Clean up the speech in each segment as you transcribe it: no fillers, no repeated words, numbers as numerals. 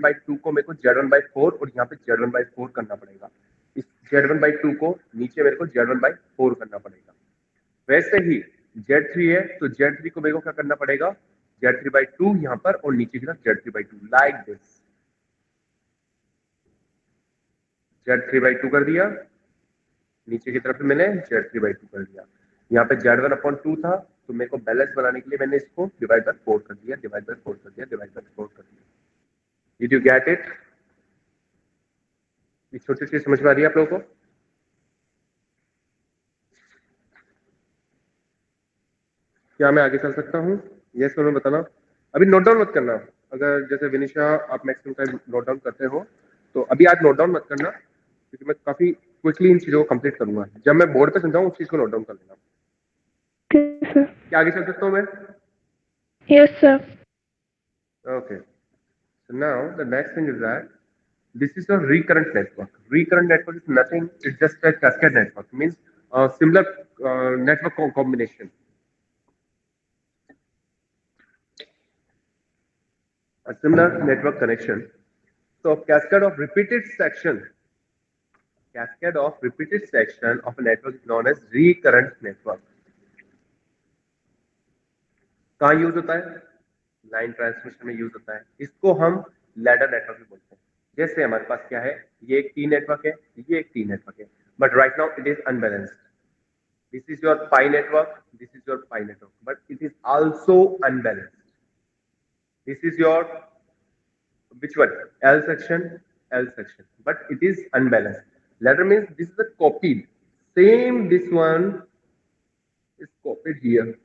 By two को मेरे को Z1/4 और यहाँ पे Z1/4 करना पड़ेगा। इस Z1/2 को नीचे मेरे को Z1/4 करना पड़ेगा। वैसे ही Z3 है तो Z3 को मेरे को क्या करना पड़ेगा, Z3/2 यहाँ पर और नीचे की तरफ Z3/2, लाइक दिस। Z3/2 कर दिया, नीचे की तरफ मैंने Z3/2 कर दिया। यहाँ पे Z1/2 था तो मेरे को बैलेंस बनाने के लिए मैंने इसको डिवाइड बाय 4 कर दिया, डिवाइड बाय 4 कर दिया, डिवाइड बाय 4 कर दिया। Did you get it? ये छोटी चीज समझ में आ रही है आप लोगों को? क्या मैं आगे चल सकता हूँ? यस और नो बताना। अभी नोट डाउन मत करना। अगर जैसे विनिशा आप मैक्सिमम टाइम नोट डाउन करते हो तो अभी आज नोट डाउन मत करना, क्योंकि मैं काफी क्विकली इन चीजों को कंप्लीट करूंगा। जब मैं बोर्ड पे समझाऊं उस चीज को नोट डाउन कर लेना। सर। क्या आगे चल सकता हूँ मैं? Yes sir. Okay. So now the next thing is that this is a recurrent network. Recurrent network is nothing. It's just a cascade network. Means similar network combination. A similar network connection. So cascade of repeated section. Cascade of repeated section of a network is known as recurrent network. कहाँ use होता है? Line transmission में use होता है। इसको हम ladder network भी बोलते हैं। जैसे हमारे पास क्या है, ये एक टी नेटवर्क है, ये एक टी नेटवर्क है, but right now it is unbalanced. This is your pi network, this is your pi network, but it is also unbalanced. This is your which one? L section, L section, but it is unbalanced. Ladder means this is a copied. Same this one is copied here.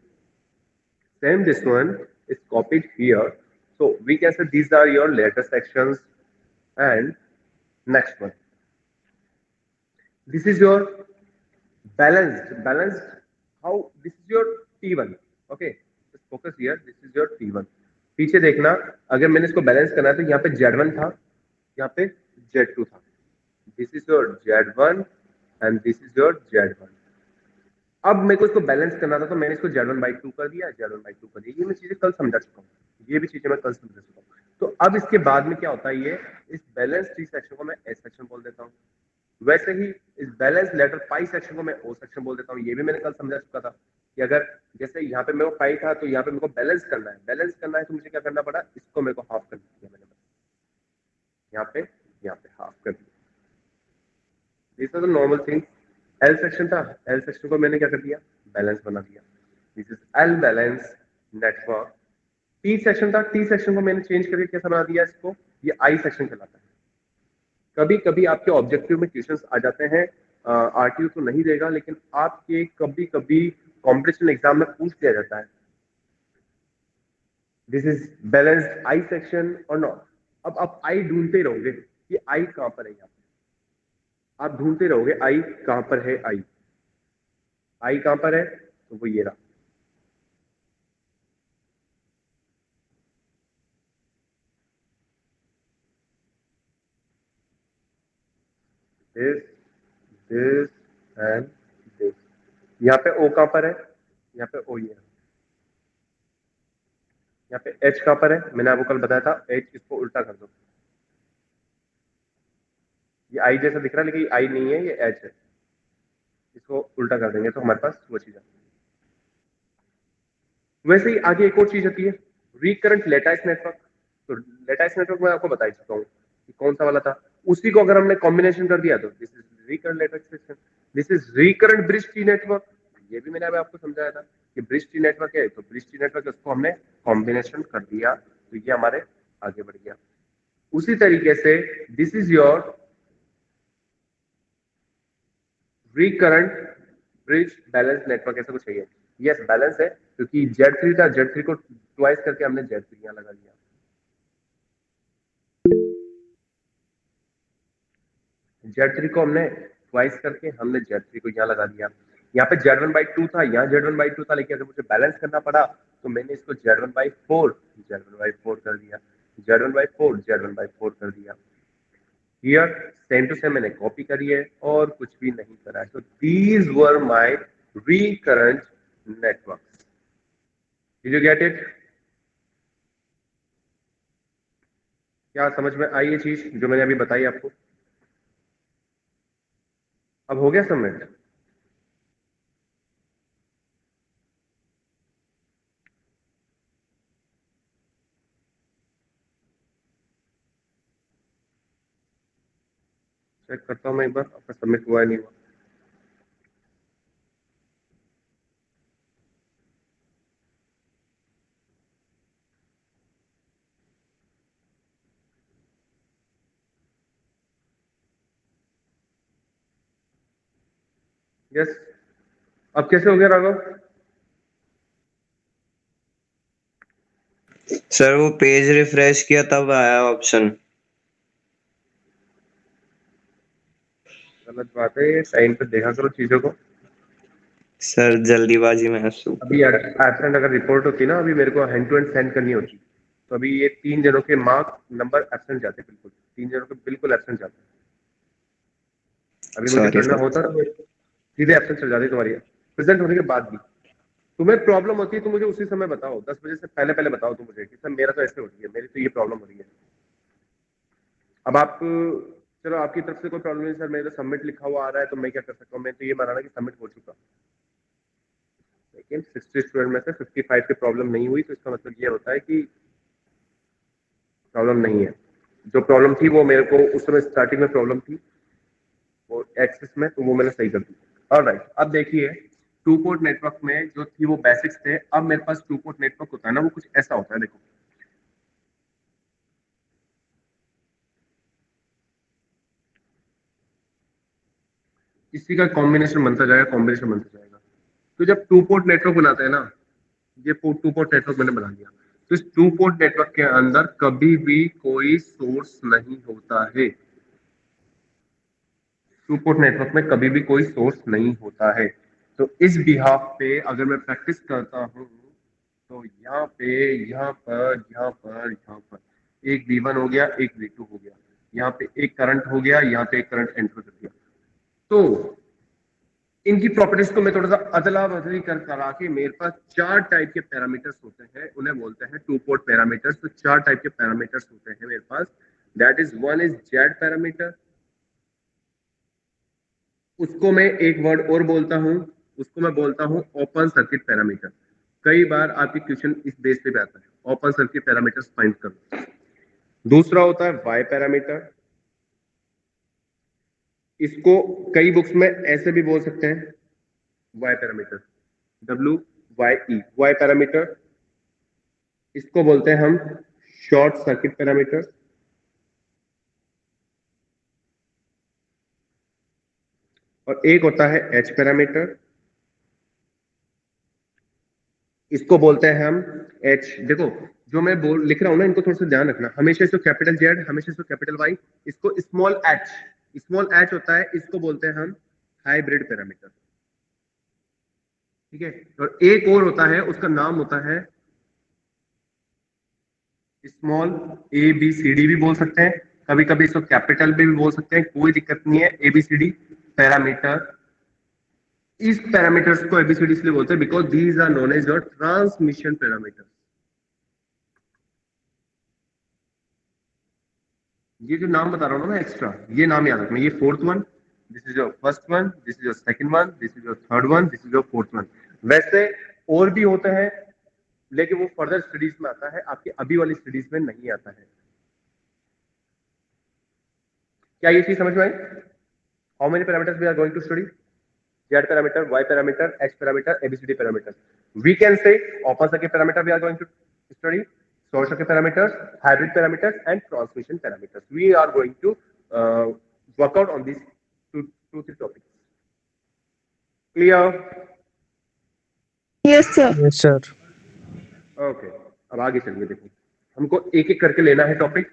Same this one is copied here. So we can say these are your ladder sections. And next one. This is your balanced. How? This is your T1. Okay. Just focus here. This is your T1. पीछे देखना, अगर मैंने इसको balance करना है तो यहाँ पे Z1 था, यहाँ पे Z2 था। This is your Z1 and this is your Z1। अब मेरे को इसको बैलेंस करना था तो मैंने इसको Z1/2 कर दिया, Z1/2 कर दिया। ये मैं चीजें कल समझा चुका हूँ, ये भी चीजें मैं कल समझा चुका हूँ। तो अब इसके बाद में क्या होता है, ये इस बैलेंस टी सेक्शन को मैं एस सेक्शन बोल देता हूँ। वैसे ही इस बैलेंस लेटर पाई सेक्शन को मैं ओ सेक्शन बोल देता हूँ। ये भी मैंने कल समझा चुका था कि अगर जैसे यहाँ पे मेरे को पाई था तो यहाँ पे मेरे को बैलेंस करना है, बैलेंस करना है तो मुझे क्या करना पड़ा, इसको मेरे को हाफ कर दिया मैंने, यहाँ पे हाफ कर दिया। This is the normal thing. L section था, एल सेक्शन को मैंने क्या कर दिया, बैलेंस बना दिया। This is L balance network. T section था, टी सेक्शन को मैंने चेंज करके कैसा बना दिया इसको, ये आई सेक्शन कहलाता है। कभी कभी आपके ऑब्जेक्टिव में क्वेश्चंस आ जाते हैं, आरटीयू तो नहीं देगा लेकिन आपके कभी कभी कॉम्पिटिशन एग्जाम में पूछ लिया जाता है, this is balanced I section और नॉट। अब आप आई ढूंढते रहोगे कि आई कहां पर है, यहाँ पे आप ढूंढते रहोगे आई कहां पर है, आई कहां पर है, तो वो ये रहा। This this and this. यहाँ पे ओ कहां पर है, यहाँ पे ओ ये, यहाँ पे एच कहां पर है, मैंने आपको कल बताया था एच, इसको उल्टा कर दो। ये आई जैसा दिख रहा है लेकिन ये आई नहीं है, ये एच है। इसको उल्टा कर देंगे तो हमारे पास वो चीज है। वैसे ही आगे एक और चीज होती है, रिकरेंट लेटाइस नेटवर्क। तो लेटाइस नेटवर्क मैं आपको बता ही चुका हूँ कि कौन सा वाला था। उसी को अगर हमने कॉम्बिनेशन कर दिया तो this is recurrent lattice system, this is recurrent bridge T network. ये भी मैंने अभी आपको समझाया था कि ब्रिज टी नेटवर्क है, तो ब्रिज टी नेटवर्क उसको हमने कॉम्बिनेशन कर दिया तो ये हमारे आगे बढ़ गया। उसी तरीके से this is your recurrent bridge balance network, ऐसा कुछ चाहिए। यस बैलेंस है क्योंकि Z3 था, Z3 को ट्वाइस करके हमने Z3 यहाँ लगा दिया। Z3 को हमने ट्वाइस करके हमने Z3 को यहाँ लगा दिया। यहाँ पे Z1/2 था, यहाँ Z1/2 था, लेकिन अगर मुझे बैलेंस करना पड़ा तो मैंने इसको Z1/4 कर दिया, Z1/4 कर दिया। हियर सेम टू सेम मैंने कॉपी करी है और कुछ भी नहीं करा है। तो these were my recurrent networks. Did you get it? क्या समझ में आई ये चीज जो मैंने अभी बताई आपको? अब हो गया सबमिट? चेक करता हूँ मैं एक बार आपका सबमिट हुआ है नहीं हुआ। यस। अब कैसे हो गया राघव? सर वो पेज रिफ्रेश किया तब आया ऑप्शन। गलत बात है, टाइम पे देखा करो चीजों को। सर जल्दीबाजी में हंसू। अभी एब्सेंट अगर रिपोर्ट होती ना, अभी मेरे को हैंड टू हैंड सेंड करनी होती, तो अभी ये 3 जनों के मार्क नंबर एब्सेंट जाते, बिल्कुल 3 जनों के बिल्कुल एब्सेंट जाते। अभी मुझे सॉरी करना सर। होता तो सीधे एब्सेंट चल जाती तुम्हारी, प्रेजेंट होने के बाद भी। तुम्हें प्रॉब्लम होती है तो मुझे उसी समय बताओ, 10 बजे से पहले पहले बताओ तुम मुझे कि सर मेरा तो ऐसे हो रही है, मेरी तो ये प्रॉब्लम हो रही है। अब आप, चलो आपकी तरफ से कोई प्रॉब्लम नहीं सर, मेरा तो सबमिट लिखा हुआ आ रहा है तो मैं क्या कर सकता हूँ, मैं तो ये माना ना कि सबमिट हो चुका, लेकिन 60 स्टूडेंट में से 55 की प्रॉब्लम नहीं हुई, तो इसका मतलब ये होता है कि प्रॉब्लम नहीं है। जो प्रॉब्लम थी वो मेरे को उस समय स्टार्टिंग में प्रॉब्लम थी वो एक्सेस में, तो वो मैंने सही कर दी। ऑलराइट, अब देखिए टू पोर्ट नेटवर्क में जो थी वो बेसिक्स थे। अब मेरे पास टू पोर्ट नेटवर्क होता है ना, वो कुछ ऐसा होता है, देखो इसी का कॉम्बिनेशन बनता जाएगा, कॉम्बिनेशन बनता जाएगा। तो जब टू पोर्ट नेटवर्क बनाते हैं ना, ये टू पोर्ट नेटवर्क मैंने बना दिया, तो इस टू पोर्ट नेटवर्क के अंदर कभी भी कोई सोर्स नहीं होता है। टू पोर्ट नेटवर्क में कभी भी कोई सोर्स नहीं होता है। तो इस बिहाफ पे अगर मैं प्रैक्टिस करता हूं, तो यहाँ पे, यहाँ पर एक V1 हो गया, एक V2 हो गया, यहाँ पे एक करंट हो गया, यहाँ पे एक करंट एंटर कर दिया। तो इनकी प्रॉपर्टीज को मैं थोड़ा सा अदला बदली कर करा के, मेरे पास 4 टाइप के पैरामीटर्स होते हैं, उन्हें बोलते हैं टू पोर्ट पैरामीटर्स। तो 4 टाइप के पैरामीटर्स होते हैं मेरे पास। That is, one is Z parameter, उसको मैं एक वर्ड और बोलता हूं, उसको मैं बोलता हूं ओपन सर्किट पैरामीटर। कई बार आपके क्वेश्चन इस बेस पे भी आता है, ओपन सर्किट पैरामीटर्स फाइंड करो। दूसरा होता है वाई पैरामीटर, इसको कई बुक्स में ऐसे भी बोल सकते हैं, Y parameter, WYE, Y parameter. इसको बोलते हैं हम शॉर्ट सर्किट पैरामीटर। और एक होता है एच पैरामीटर, इसको बोलते हैं हम एच। देखो जो मैं बोल लिख रहा हूं ना, इनको थोड़ा सा ध्यान रखना, हमेशा इसको कैपिटल जेड, हमेशा इसको कैपिटल वाई, इसको स्मॉल एच, स्मॉल एच होता है, इसको बोलते हैं हम हाइब्रिड पैरामीटर। ठीक है, और एक और होता है, उसका नाम होता है स्मॉल ABCD भी बोल सकते हैं, कभी कभी इसको कैपिटल भी बोल सकते हैं, कोई दिक्कत नहीं है। ABCD पैरामीटर, इस पैरामीटर्स को ABCD इसलिए बोलते हैं because these are known as your transmission parameter. ये जो नाम बता रहा हूं ना मैं एक्स्ट्रा, ये नाम याद रखना, ये fourth one, this is your first one, this is your second one, this is your third one, this is your fourth one. वैसे और भी होते हैं, लेकिन वो फर्दर स्टडीज में आता है, आपके अभी वाली स्टडीज में नहीं आता है। क्या ये चीज समझ में आई? How many parameters we are going to study? Z parameter, Y parameter, H parameter, ABCD parameters. We can say open circuit parameter we are going to study, short circuit parameters, hybrid parameters, and transmission parameters. We are going to work out on these three topics. Clear? Yes, sir. Yes sir. Okay. अब आगे चलिए, देखो हमको एक एक करके लेना है टॉपिक।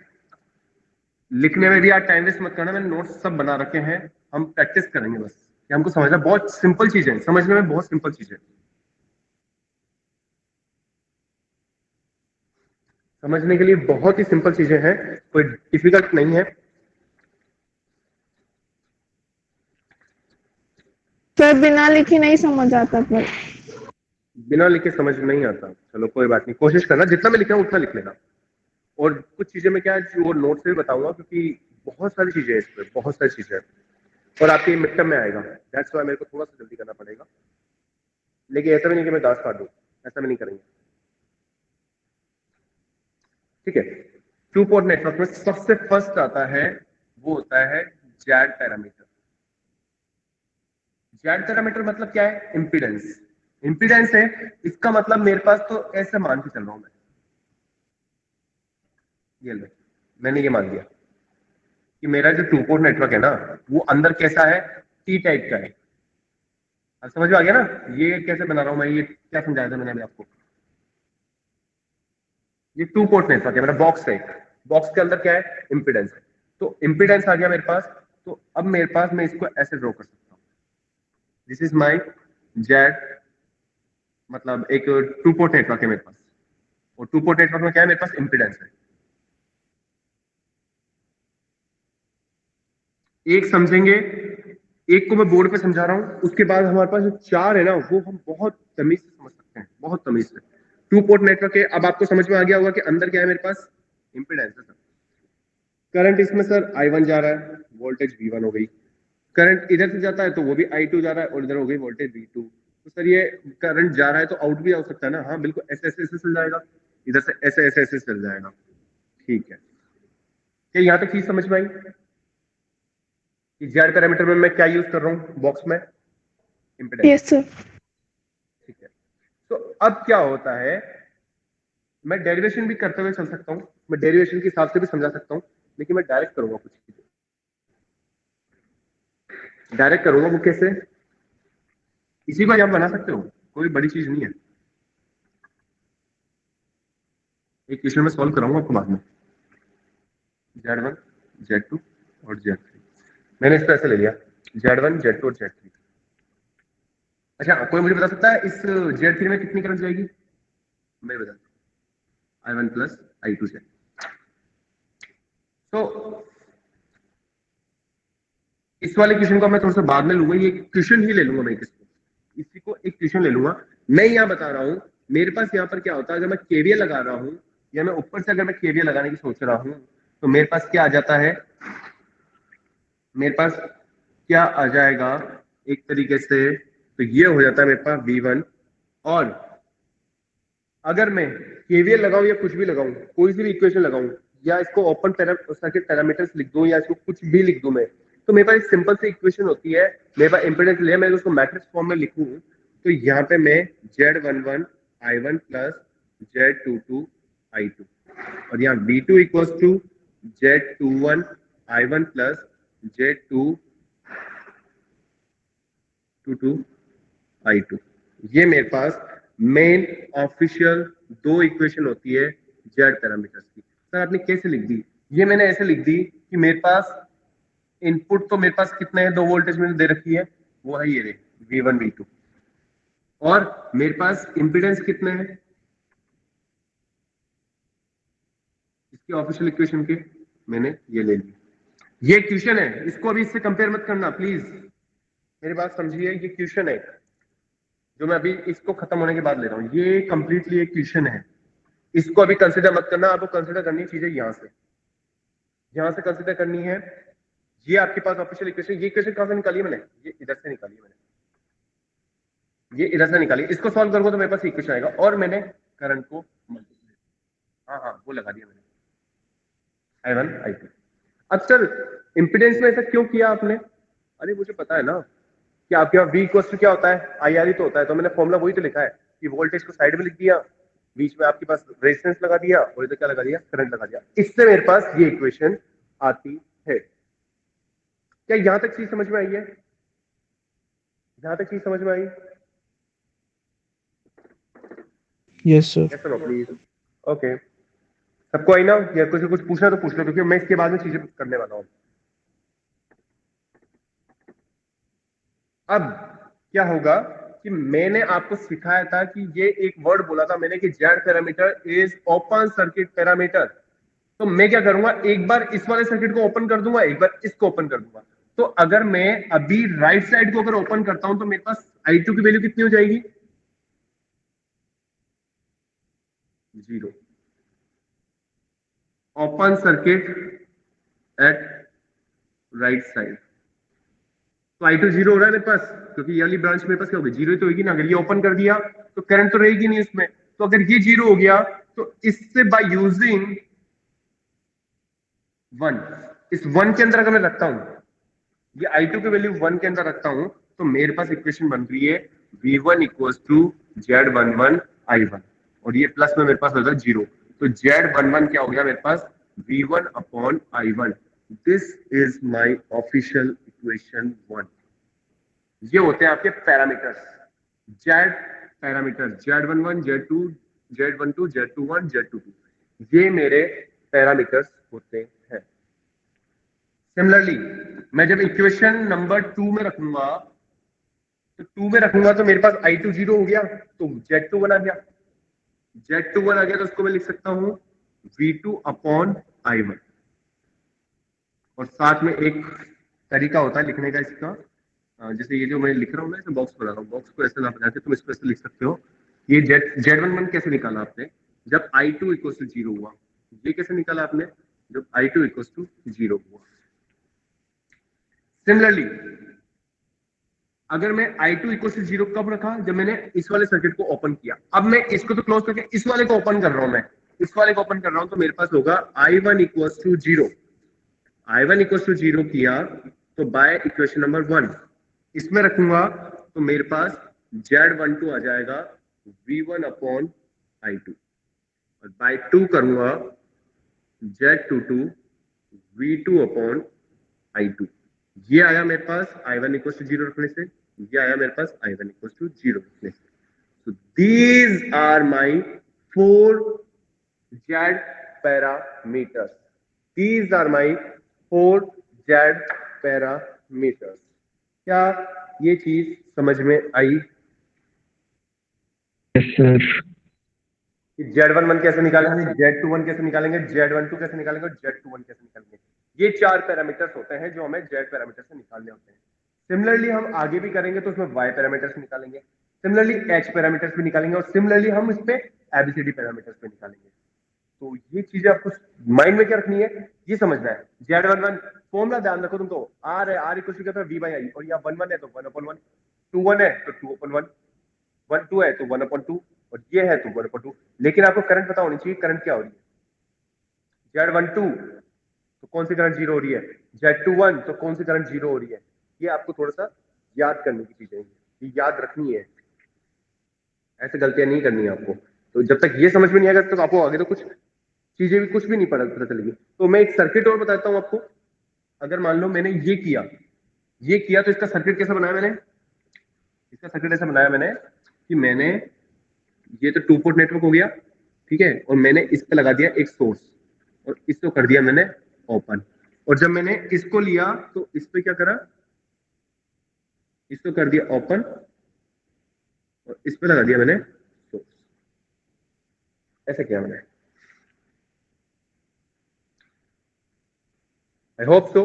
लिखने में भी आज टाइम वेस्ट मत करना, मैंने नोट्स सब बना रखे हैं, हम प्रैक्टिस करेंगे बस। कि हमको समझना बहुत सिंपल चीज है, समझने में बहुत सिंपल चीज है, समझने के लिए बहुत ही सिंपल चीजें हैं, कोई डिफिकल्ट नहीं है। सर बिना लिखे नहीं समझ आता पर। बिना लिखे समझ नहीं आता, चलो कोई बात नहीं, कोशिश करना जितना मैं लिख रहा हूं उतना लिख लेना, और कुछ चीजें मैं क्या वो नोट से भी बताऊंगा, क्योंकि बहुत सारी चीजें हैं इसमें, बहुत सारी चीजें हैं, और आपके मिड टर्म में आएगा, दैट्स व्हाई मेरे को थोड़ा सा जल्दी करना पड़ेगा। लेकिन ऐसा भी नहीं कि मैं 10 काट दूं, ऐसा भी नहीं करेंगे, ठीक है। टू पोर्ट नेटवर्क में सबसे फर्स्ट आता है, वो होता है जेड पैरामीटर। जेड पैरामीटर मतलब क्या है? इंपीडेंस। इंपीडेंस है, इसका मतलब मेरे पास तो ऐसे मान के चल रहा हूं मैं, ये ले, मैंने ये मान लिया कि मेरा जो टू पोर्ट नेटवर्क है ना, वो अंदर कैसा है? टी टाइप का है। अब समझ में आ गया ना ये कैसे बना रहा हूं मैं? ये क्या समझाया था मैंने अभी आपको? ये टू पोर्ट नेटवर्क है मेरा, बॉक्स है, बॉक्स के अंदर क्या है? इंपीडेंस है। तो इंपीडेंस आ गया मेरे पास, तो अब मेरे पास मैं इसको ऐसे ड्रॉ कर सकता हूँ, दिस इज माई जेड, मतलब एक टू पोर्ट नेटवर्क है मेरे पास, और टू पोर्ट नेटवर्क में क्या है? मेरे पास इंपीडेंस है। एक समझेंगे, एक को मैं बोर्ड पे समझा रहा हूं, उसके बाद हमारे पास जो चार है ना, वो हम बहुत तमीज से समझ सकते हैं, बहुत तमीज से। टू पोर्ट नेटवर्क है, अब आपको समझ में आ गया होगा कि अंदर क्या है मेरे पास? इंपीडेंस है सर। करंट इसमें सर I1 जा रहा है, वोल्टेज V1 हो गई। करंट इधर से जाता है तो वो भी I2 जा रहा है, और इधर हो गई वोल्टेज V2। तो सर ये करंट जा रहा है तो आउट भी आ सकता है ना? हाँ बिल्कुल, ऐसे ऐसे ऐसे चल जाएगा, इधर से ऐसे ऐसे ऐसे चल जाएगा, ठीक है। क्या यहाँ तक चीज समझ में आई कि जेड पैरामीटर में मैं क्या यूज कर रहा हूँ बॉक्स में? Impedance, yes sir. ठीक है। तो अब क्या होता है, मैं डेरिवेशन भी करते हुए चल सकता हूँ, मैं डेरिवेशन के हिसाब से भी समझा सकता हूँ, लेकिन मैं डायरेक्ट करूंगा कुछ चीजें, डायरेक्ट करूंगा। वो कैसे? इसी को आप बना सकते हो, कोई बड़ी चीज नहीं है। एक क्वेश्चन में सॉल्व कराऊंगा आपको बाद में, Z1 Z2 और Z3, मैंने इसको ऐसे ले लिया, Z1 Z2 और Z3। अच्छा, कोई मुझे बता सकता है इस Z3 में कितनी करंट जाएगी? मैं बता, I1 प्लस I2 से। तो इस वाले क्वेश्चन को मैं थोड़ा सा बाद में लूंगा, ये क्वेश्चन ही ले लूंगा मैं, इसी को एक क्वेश्चन ले लूंगा। मैं यहाँ बता रहा हूँ, मेरे पास यहाँ पर क्या होता है, अगर मैं केवीएल लगा रहा हूँ, या मैं ऊपर से अगर मैं केवीएल लगाने की सोच रहा हूँ, तो मेरे पास क्या आ जाता है? मेरे पास क्या आ जाएगा एक तरीके से? तो ये हो जाता है मेरे पास V1। और अगर मैं केवीएल लगाऊं या कुछ भी लगाऊं, कोई सी भी इक्वेशन लगाऊं, या इसको ओपन सर्किट पैरामीटर्स लिख दूं, या इसको कुछ भी लिख दूं मैं, तो मेरे पास एक सिंपल सी इक्वेशन होती है। मेरे पास इंपेडेंस लिया, मैं उसको मैट्रिक्स फॉर्म में लिखूं, तो यहाँ पे मैं Z11 I1 plus Z22 I2, और यहाँ V2 equals to Z21 I1 plus Z22 I2। ये मेरे पास मेन ऑफिशियल दो इक्वेशन होती है जेड पैरामीटर्स की। सर आपने कैसे लिख दी? ये मैंने ऐसे लिख दी कि मेरे पास इनपुट तो मेरे पास कितने हैं, दो वोल्टेज मैंने दे रखी है, वो है ये रे V1 V2, और मेरे पास इंपीडेंस कितने हैं इसकी ऑफिशियल इक्वेशन के, मैंने ये ले ली। ये क्वेश्चन है, इसको अभी इससे कंपेयर मत करना प्लीज, मेरी बात समझिए। ये क्वेश्चन है जो मैं अभी इसको खत्म होने के बाद ले रहा हूँ, ये कंप्लीटली एक क्वेश्चन है, इसको अभी कंसिडर मत करना। आपको कंसिडर करनी चीजें यहाँ से कंसिडर करनी है। ये आपके पास ऑफिशियल इक्वेशन, ये इक्वेशन कहां से निकाली है मैंने? ये इधर से निकाली है मैंने, ये इधर से निकाली। इसको सॉल्व करूंगा तो मेरे पास इक्वेशन आएगा, और मैंने करंट को, हाँ हाँ वो लगा दिया मैंने, I1 I2। अब सर इंपिडेंस में ऐसा क्यों किया आपने? अरे मुझे पता है ना कि आपके यहाँ V इक्वल टू क्या होता है? IR ही तो होता है। तो मैंने फॉर्मूला वही तो लिखा है कि वोल्टेज को साइड में लिख दिया, बीच में आपके पास रेजिस्टेंस लगा दिया, और इधर क्या लगा दिया? करंट लगा दिया। इससे मेरे पास ये इक्वेशन आती है। क्या यहां तक चीज समझ में आई है? यहां तक चीज समझ में आई? Yes sir. Yes no please. Okay, सबको आई ना? या कुछ पूछना तो पूछ लो, क्योंकि मैं इसके बाद में चीजें करने वाला हूं। अब क्या होगा कि मैंने आपको सिखाया था कि ये एक वर्ड बोला था मैंने कि Z parameter is open circuit parameter. तो मैं क्या करूंगा, एक बार इस वाले सर्किट को ओपन कर दूंगा, एक बार इसको ओपन कर दूंगा। तो अगर मैं अभी राइट साइड को अगर ओपन करता हूं, तो मेरे पास I2 की वैल्यू कितनी हो जाएगी? 0। Open circuit eight right side. तो I2 जीरो हो रहा है मेरे पास, क्योंकि ये वाली ब्रांच मेरे पास क्या होगी, जीरो तो होगी ना। अगर ये ओपन कर दिया तो करंट तो रहेगी नहीं उसमें। तो अगर ये जीरो हो गया तो इससे बाय यूजिंग वन, इस वन के अंदर अगर मैं रखता हूं, ये I2 की वैल्यू वन के अंदर रखता हूं, तो मेरे पास इक्वेशन बन रही है V1 equals to Z11 I1, और ये प्लस में मेरे पास होता है जीरो। तो Z11 क्या हो गया मेरे पास, V1 upon I1। This is my official equation 1। ये होते हैं आपके parameters, Z parameter, Z11 Z2 Z12 Z21 Z22, ये मेरे पैरामीटर्स होते हैं। सिमिलरली मैं जब इक्वेशन नंबर 2 में रखूंगा, तो 2 में रखूंगा तो मेरे पास I2 जीरो हो गया, तो Z21 आ गया। Z21 आ गया तो उसको मैं लिख सकता हूं V2 अपॉन I1। और साथ में एक तरीका होता है लिखने का इसका, जैसे ये जो मैं लिख रहा हूँ ना, इसे बॉक्स बना रहा हूँ, बॉक्स को ऐसे ना बना के तुम इसको ऐसे लिख सकते हो। ये Z11 कैसे निकाला आपने, जब I2 इक्वल टू जीरो हुआ। ये कैसे निकाला आपने, जब I2 इक्वल टू जीरो हुआ। सिमिलरली अगर मैं I2 इक्वल टू जीरो कब रखा, जब मैंने इस वाले सर्किट को ओपन किया। अब मैं इसको तो क्लोज करके इस वाले को ओपन कर रहा हूं, मैं इस वाले को ओपन कर रहा हूं, तो मेरे पास होगा I1 equal to zero. I1 equal to zero किया तो बाय इक्वेशन नंबर 1 इसमें रखूंगा, तो मेरे पास Z12 आ जाएगा V1 अपॉन I2, और बाय 2 करूंगा Z22 V2 अपॉन I2। ये आया मेरे पास I1 इक्वल टू जीरो रखने से, ये आया मेरे पास I1 इक्वल टू जीरो रखने से। So these are my 4 Z parameters. These are my 4 Z parameters. क्या ये चीज समझ में आई? Yes, sir. Z11 कैसे निकालेंगे, Z21 कैसे निकालेंगे, Z12 कैसे निकालेंगे और Z21 कैसे निकालेंगे। ये 4 पैरामीटर्स होते हैं जो हमें Z पैरामीटर से निकालने होते हैं। सिमिलरली हम आगे भी करेंगे तो उसमें Y पैरामीटर्स निकालेंगे, सिमिलरली H पैरामीटर्स भी निकालेंगे, और सिमिलरली हम इस पे ABCD पैरामीटर्स भी निकालेंगे। तो ये चीजें आपको माइंड में क्या रखनी है, ये समझना है। Z11 फॉर्मूला ध्यान रखो तुमको, R है, R इक्वल टू क्या था, V बाई I, और यहाँ 1 1 है तो 1/1, 2 1 है तो 2/1, 1 2 है तो 1/2, और ये है तो 1/2। लेकिन आपको करंट पता होनी चाहिए, करंट क्या हो रही है। Z12 तो कौन सी करंट जीरो हो रही है, Z21 तो कौन सी करंट जीरो हो रही है। ये आपको थोड़ा सा याद करने की चीजें, ये याद रखनी है, ऐसे गलतियां नहीं करनी है आपको। तो जब तक ये समझ में नहीं आएगा तो आपको आगे तो कुछ चीजें भी कुछ भी नहीं पता चलेगी। तो मैं एक सर्किट और बताता हूं आपको। अगर मान लो मैंने ये किया तो इसका सर्किट कैसा बनाया मैंने, इसका सर्किट ऐसा बनाया मैंने कि मैंने ये तो 2 पोर्ट नेटवर्क हो गया, ठीक है, और मैंने इस पे लगा दिया एक सोर्स, और इसको कर दिया मैंने ओपन। और जब मैंने इसको लिया तो इस पे क्या करा, इसको कर दिया ओपन, और इस पे लगा दिया मैंने सोर्स। ऐसा किया मैंने। आई होप सो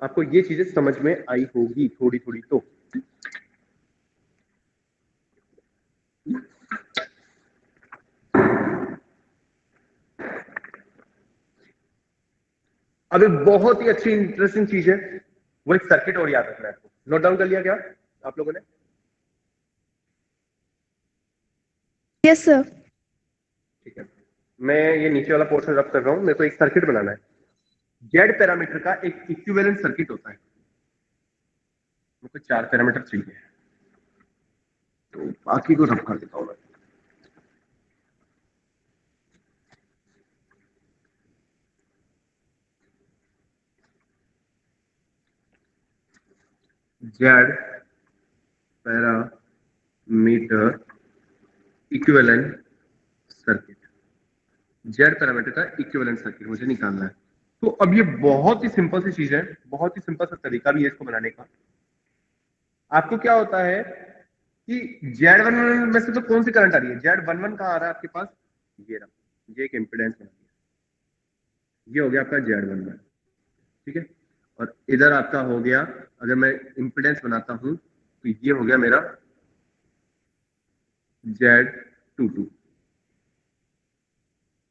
आपको ये चीजें समझ में आई होगी थोड़ी थोड़ी। तो अब एक बहुत ही अच्छी इंटरेस्टिंग चीज है, वो एक सर्किट और याद रखना है आपको। नोट डाउन कर लिया क्या आप लोगों ने? Yes, sir. ठीक है, मैं ये नीचे वाला पोर्शन रब कर रहा हूं। मेरे को एक सर्किट बनाना है। जेड पैरामीटर का एक इक्विवेलेंट सर्किट होता है। मुझे 4 पैरामीटर चाहिए, तो बाकी को रब कर देता हूं मैं। Z parameter equivalent circuit, Z parameter का इक्विवेलेंट सर्किट मुझे निकालना है। तो अब ये बहुत ही सिंपल सी चीज है, बहुत ही सिंपल सा तरीका भी है इसको बनाने का। आपको क्या होता है कि Z11 में से तो कौन सी करंट आ रही है, Z11 कहाँ आ रहा है आपके पास, ये रहा, ये एक इंपेडेंस बना दिया, ये हो गया आपका Z11, ठीक है। और इधर आपका हो गया, अगर मैं इंपेडेंस बनाता हूं तो ये हो गया मेरा Z22।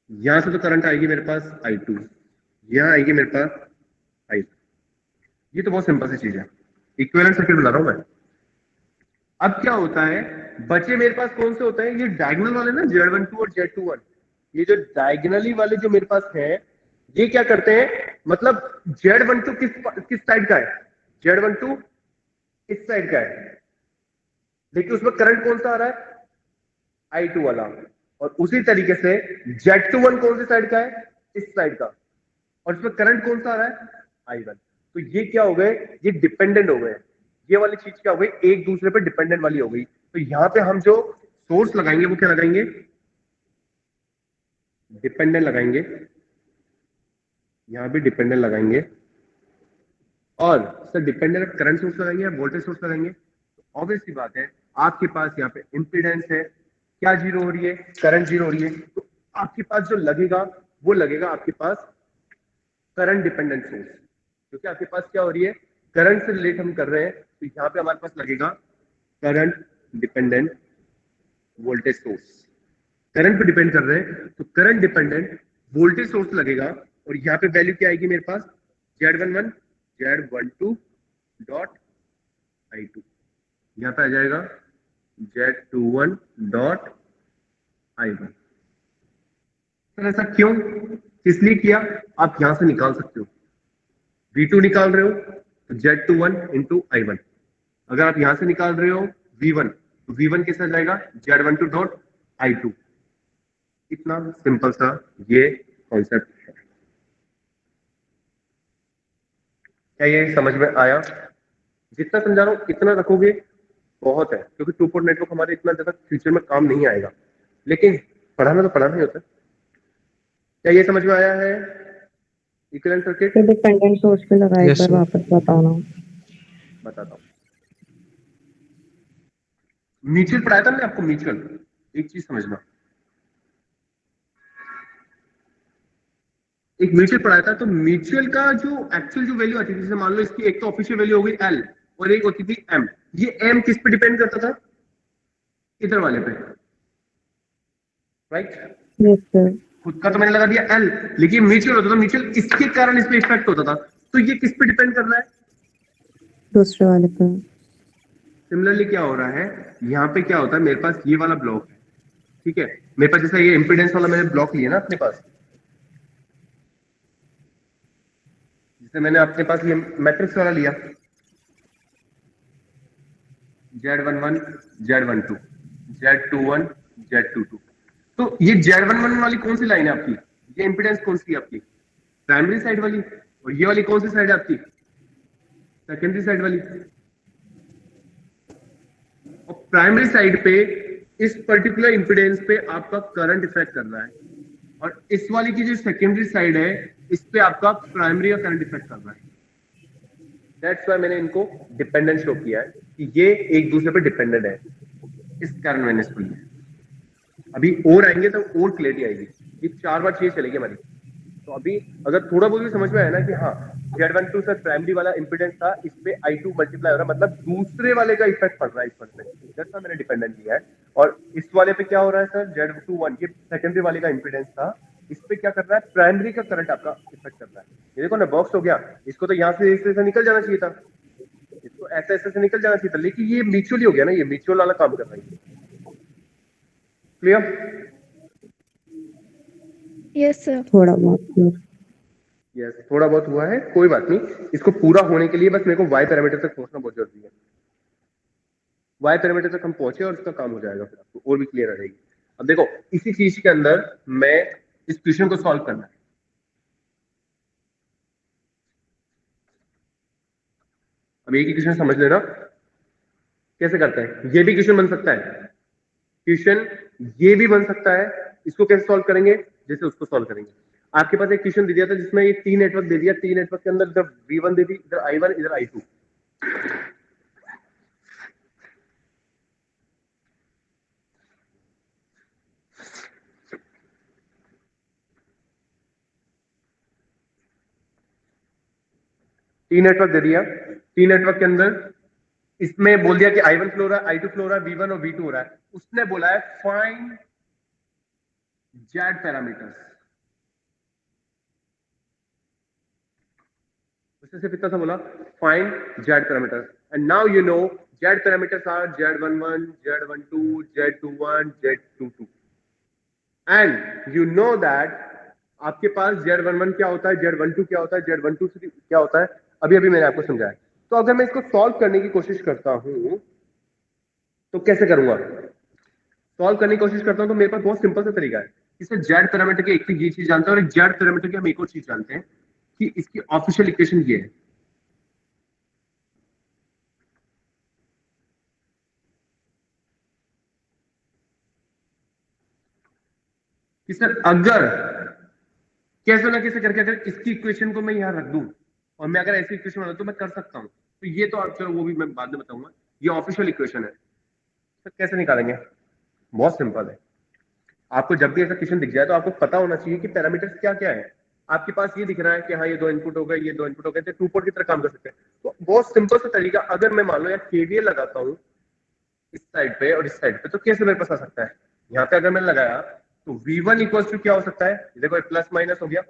यहां से तो करंट आएगी मेरे पास I2, यहाँ आएगी मेरे पास आई। ये तो बहुत सिंपल सी चीज है, इक्विवेलेंट सर्किट बना रहा हूं मैं। अब क्या होता है, बचे मेरे पास कौन से होते हैं, ये डायगोनल वाले ना, Z12 और Z21। ये जो डायगोनली वाले जो मेरे पास है, ये क्या करते हैं, मतलब Z12 किस साइड का है, Z12 इस साइड का है, लेकिन उसमें करंट कौन सा आ रहा है, I2 वाला। और उसी तरीके से Z21 कौन सी साइड का है, इस साइड का, और इसमें करंट कौन सा आ रहा है, I1। तो ये क्या हो गए, ये डिपेंडेंट हो गए, ये वाली चीज क्या हो गई, एक दूसरे पे डिपेंडेंट वाली हो गई। तो यहाँ पे हम जो सोर्स लगाएंगे वो क्या लगाएंगे, डिपेंडेंट लगाएंगे, यहाँ भी डिपेंडेंट लगाएंगे। और सर डिपेंडेंट करंट सोर्स लगाएंगे या वोल्टेज सोर्स लगाएंगे, तो ऑब्वियस सी बात है, आपके पास यहाँ पे इंपीडेंस है, क्या जीरो हो रही है, करंट जीरो हो रही है, तो आपके पास जो लगेगा वो लगेगा आपके पास करंट डिपेंडेंट सोर्स, क्योंकि आपके पास क्या हो रही है, करंट से रिलेट हम कर रहे हैं, तो यहाँ पे हमारे पास लगेगा current dependent voltage source. Current पे डिपेंड कर रहे हैं तो करंट डिपेंडेंट वोल्टेज सोर्स लगेगा, और यहाँ पे वैल्यू क्या आएगी मेरे पास, Z11 Z12 डॉट I2, यहाँ पे आ जाएगा Z21 डॉट I1। सर ऐसा क्यों, किस लिए किया, आप यहां से निकाल सकते हो, V2 निकाल रहे हो तो Z21 इंटू I1, अगर आप यहां से निकाल रहे हो V1 तो V1 कैसे आ जाएगा, Z12 डॉट I2। इतना सिंपल सा ये कॉन्सेप्ट है। क्या ये समझ में आया, जितना समझा रहा हूं इतना रखोगे बहुत है, क्योंकि टू पोर्ट नेटवर्क हमारे इतना ज्यादा फ्यूचर में काम नहीं आएगा, लेकिन पढ़ाना तो पढ़ाना ही होता है। क्या ये समझ में आया है, इक्विवेलेंट सर्किट तो डिपेंडेंट सोर्स पे लगाए Yes, पर sir. वापस बताओ ना। बताता हूँ। म्यूचुअल पढ़ाया था मैंने आपको, म्यूचुअल, एक चीज समझना, एक म्यूचुअल पढ़ाया था, तो म्यूचुअल का जो एक्चुअल जो वैल्यू आती थी, जैसे मान लो इसकी एक तो ऑफिशियल वैल्यू हो गई L और एक होती थी M, ये M किस पे डिपेंड करता था, इधर वाले पे, राइट। Yes sir. खुद का तो मैंने लगा दिया L, लेकिन म्यूचुअल होता था, म्यूचुअल इसके कारण इस पे इफेक्ट होता था, तो ये किस पे डिपेंड कर रहा है, दूसरे वाले पे। सिमिलरली क्या हो रहा है, यहाँ पे क्या होता है, मेरे पास ये वाला ब्लॉक है, ठीक है, मेरे पास जैसा ये इंपीडेंस वाला मैंने ब्लॉक लिया ना अपने पास, जैसे मैंने अपने पास ये मैट्रिक्स वाला लिया, Z11 Z12 Z21 Z22, तो ये Z11 वाली कौन सी लाइन है आपकी, ये इंपीडेंस कौन सी है आपकी, प्राइमरी साइड वाली, और ये वाली कौन सी साइड है आपकी, सेकेंडरी साइड वाली। और प्राइमरी साइड पे इस पर्टिकुलर इंपीडेंस पे आपका करंट इफेक्ट कर रहा है, और इस वाली की जो सेकेंडरी साइड है इस पे आपका प्राइमरी का करंट इफेक्ट कर रहा है। दैट्स व्हाई मैंने इनको डिपेंडेंट शो किया है कि ये एक दूसरे पे डिपेंडेंट है, इस कारण मैंने इसको लिया। अभी और आएंगे तो और क्लियरिटी आएगी, ये 4 बार चीज चलेगी हमारी। तो अभी अगर थोड़ा बहुत भी समझ में आया ना कि हाँ Z12 सर प्राइमरी वाला इंपीडेंस था, इस पे I2 मल्टीप्लाई हो रहा है, मतलब दूसरे वाले का इफेक्ट पड़ रहा है इस पर, दैट्स व्हाई मैंने डिपेंडेंट लिया है। और इस वाले पे क्या हो रहा है सर, Z21 ये सेकेंडरी वाले का इंपीडेंस था, इस पे क्या कर रहा है, प्राइमरी का करंट आपका इफेक्ट कर रहा है। ये देखो ना बॉक्स हो गया, इसको तो यहाँ से ऐसे निकल जाना चाहिए था, इसको ऐसे ऐसे से निकल जाना चाहिए था, लेकिन ये म्यूचुअली हो गया ना, ये म्यूचुअल वाला काम कर रहा है। Clear, Yes, sir. थोड़ा बहुत। यस थोड़ा बहुत हुआ है, कोई बात नहीं, इसको पूरा होने के लिए बस मेरे को वाई पैरामीटर तक पहुंचना बहुत जरूरी है। वाई पैरामीटर तक हम पहुंचे और इसका काम हो जाएगा, फिर आपको और भी क्लियर आ जाएगी। अब देखो इसी चीज के अंदर मैं इस क्वेश्चन को सॉल्व करना है। अब एक ही क्वेश्चन समझ लेना कैसे करते हैं, ये भी क्वेश्चन बन सकता है, क्वेश्चन ये भी बन सकता है, इसको कैसे सॉल्व करेंगे, जैसे उसको सॉल्व करेंगे। आपके पास एक क्वेश्चन दे दिया था जिसमें ये टी नेटवर्क दे दिया, टी नेटवर्क के अंदर इधर V1 दे दी, इधर I1 इधर I2। टी नेटवर्क दे दिया, टी नेटवर्क के अंदर इसमें बोल दिया कि I1 फ्लो रहा है, I2 फ्लो रहा है, V1 और V2 हो रहा है। उसने बोला है फाइंड जेड पैरामीटर्स। उससे सिर्फ इतना सा बोला, find Z parameters, and now you know Z parameters are Z11, Z12, Z21, Z22, and you know that आपके पास Z11 क्या होता है, Z12 क्या होता है, Z12 क्या होता है, अभी अभी मैंने आपको समझाया। तो अगर मैं इसको सॉल्व करने की कोशिश करता हूं तो कैसे करूंगा? सॉल्व करने की कोशिश करता हूं तो मेरे पास बहुत सिंपल सा तरीका है। इसमें जेड पैरामीटर की एक ये चीज जानते हैं और एक जेड पैरामीटर की हम एक और चीज जानते हैं कि इसकी ऑफिशियल इक्वेशन ये है। कि सर अगर कैसे ना कैसे करके अगर इसकी इक्वेशन को मैं यहां रख दूं और मैं अगर ऐसी इक्वेशन बना तो मैं कर सकता हूं, तो ये तो आप चलो वो भी मैं बाद में बताऊंगा। ये ऑफिशियल इक्वेशन है, सर कैसे निकालेंगे? बहुत सिंपल है। आपको जब भी ऐसा क्वेश्चन दिख जाए तो आपको पता होना चाहिए कि पैरामीटर्स क्या क्या है। आपके पास ये दिख रहा है कि हाँ ये दो इनपुट हो गए, ये दो इनपुट हो गए, तो टू पोर्ट की तरह काम कर सकते हैं। तो बहुत सिंपल सा तरीका, अगर मैं मान लो यार केवीएल लगाता हूँ इस साइड पे और इस साइड पे, तो कैसे मेरे पास आ सकता है? यहाँ पे अगर मैंने लगाया तो V1 इक्वल टू क्या हो सकता है? देखो प्लस माइनस हो गया,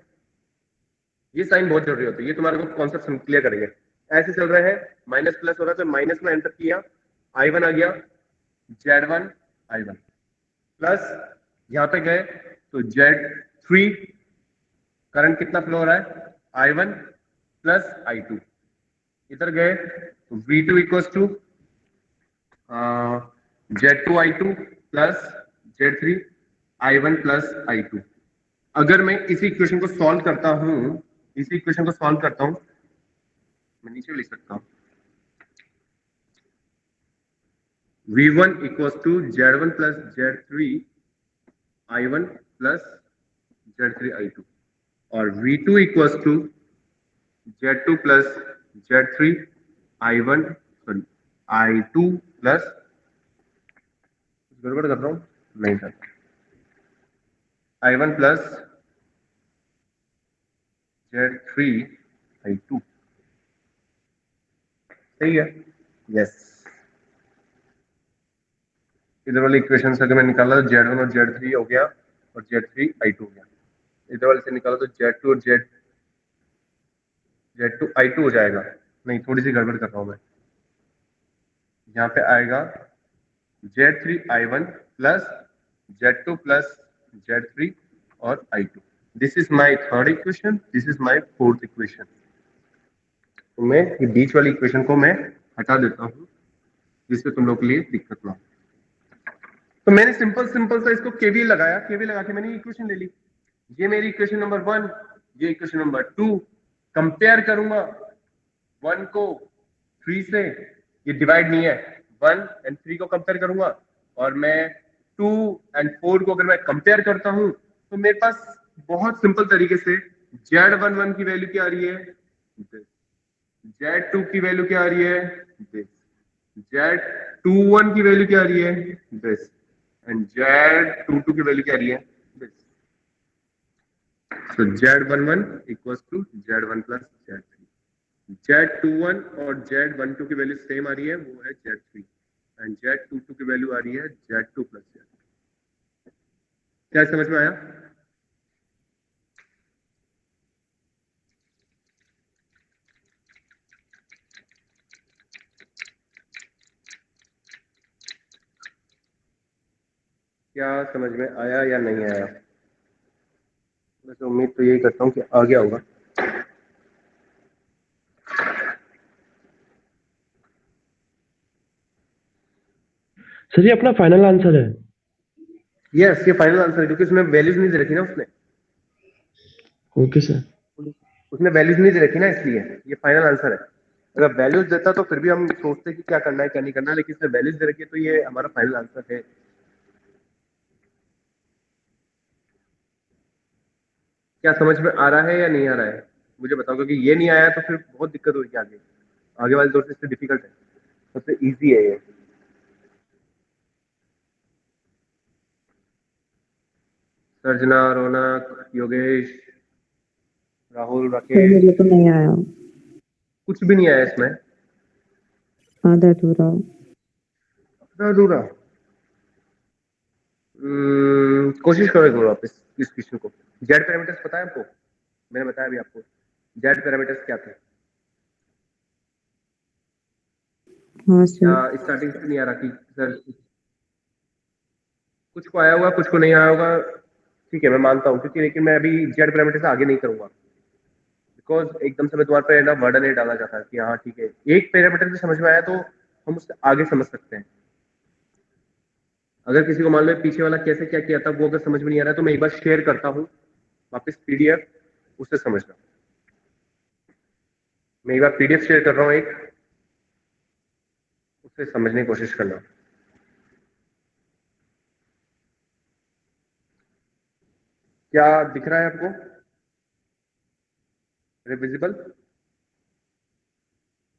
ये साइन बहुत जरूरी होता है, ये तुम्हारे को कॉन्सेप्ट क्लियर करेंगे। ऐसे चल रहे हैं, माइनस प्लस हो रहा है तो माइनस में एंटर किया, I1 आ गया, Z1 I1 प्लस यहाँ पे गए तो Z3 करंट कितना फ्लो हो रहा है? I1 plus I2। इधर गए तो V2 equals to Z2 I2 plus Z3 I1 plus I2। अगर मैं इसी इक्वेशन को सॉल्व करता हूं, इसी इक्वेशन को सॉल्व करता हूं, मैं नीचे भी लिख सकता हूं, V1 equals to Z1 plus Z3 I1 plus Z3 I2 और V2 equals to Z2 plus Z3 I1 sorry I2 plus, गड़बड़ कर रहा हूं नहीं sir, I1 plus Z3 I2, सही है? यस। इधर वाली इक्वेशन से अगर मैं निकाला तो Z1 और Z3 हो गया और Z3 I2 हो गया। इधर वाले से निकाला तो Z2 और Z2 I2 हो जाएगा। नहीं, थोड़ी सी गड़बड़ कर रहा हूं मैं, यहाँ पे आएगा Z3 I1 plus Z2 plus Z3 और I2। This is my third equation, this is my fourth equation. तो मैं ये बीच वाली इक्वेशन को मैं हटा देता हूं जिससे तुम लोग के लिए दिक्कत ना हो। तो मैंने सिंपल सिंपल सा इसको केवीएल लगाया, केवीएल लगा के मैंने इक्वेशन ले ली। ये मेरी इक्वेशन नंबर 1, ये इक्वेशन नंबर 2। कंपेयर करूंगा 1 को 3 से, ये डिवाइड नहीं है, 1 एंड 3 को कंपेयर करूंगा और मैं 2 एंड 4 को अगर मैं कंपेयर करता हूं तो मेरे पास बहुत सिंपल तरीके से Z11 की वैल्यू क्या आ रही है, Z2 की वैल्यू क्या आ रही है, Z21 की वैल्यू क्या आ रही है, दिस, एंड Z22 की वैल्यू क्या आ रही है, this. So Z11 equals to Z1 plus Z3। Z21 और Z12 की वैल्यू सेम आ रही है, वो है Z3, एंड Z22 की वैल्यू आ रही है Z2 plus Z3। क्या समझ में आया? क्या समझ में आया या नहीं आया? वैसे उम्मीद तो यही करता हूँ कि आ गया होगा। सर ये अपना फाइनल आंसर है? यस, ये फाइनल आंसर है क्योंकि उसमें वैल्यूज नहीं दे रखी ना, ओके सर। उसने वैल्यूज नहीं दे रखी ना, इसलिए ये फाइनल आंसर है। अगर वैल्यूज देता तो फिर भी हम सोचते कि क्या करना है क्या नहीं करना है, लेकिन इसने वैल्यूज दे रखी है तो ये हमारा फाइनल आंसर है। क्या समझ में आ रहा है या नहीं आ रहा है मुझे बताओ, क्योंकि ये नहीं आया तो फिर बहुत दिक्कत होगी आगे। आगे वाले दो से डिफिकल्ट है, सबसे इजी है ये। सर्जना, रौनक, योगेश, राहुल, सर राकेश, मेरे तो नहीं आया, कुछ भी नहीं आया इसमें, आधा अधूरा। अधूरा। कोशिश करो एक बार वापस इस क्वेश्चन को। जेड पैरामीटर्स पता है आपको? मैंने बताया अभी आपको जेड पैरामीटर्स क्या थे। हाँ या सर। स्टार्टिंग से नहीं आ रहा कि सर कुछ को आया होगा कुछ को नहीं आया होगा, ठीक है मैं मानता हूँ, क्योंकि लेकिन मैं अभी जेड पैरामीटर से आगे नहीं करूंगा, बिकॉज एकदम से मैं तुम्हारे पे ना वर्डन नहीं डाला जाता कि हाँ ठीक है एक पैरामीटर से समझ में आया तो हम उससे आगे समझ सकते हैं। अगर किसी को मान लो पीछे वाला कैसे क्या किया था वो अगर समझ में नहीं आ रहा है तो मैं एक बार शेयर करता हूँ वापस पीडीएफ, उससे समझना। मैं एक बार पीडीएफ शेयर कर रहा हूँ एक, उससे समझने की कोशिश करना। क्या दिख रहा है आपको? विजिबल?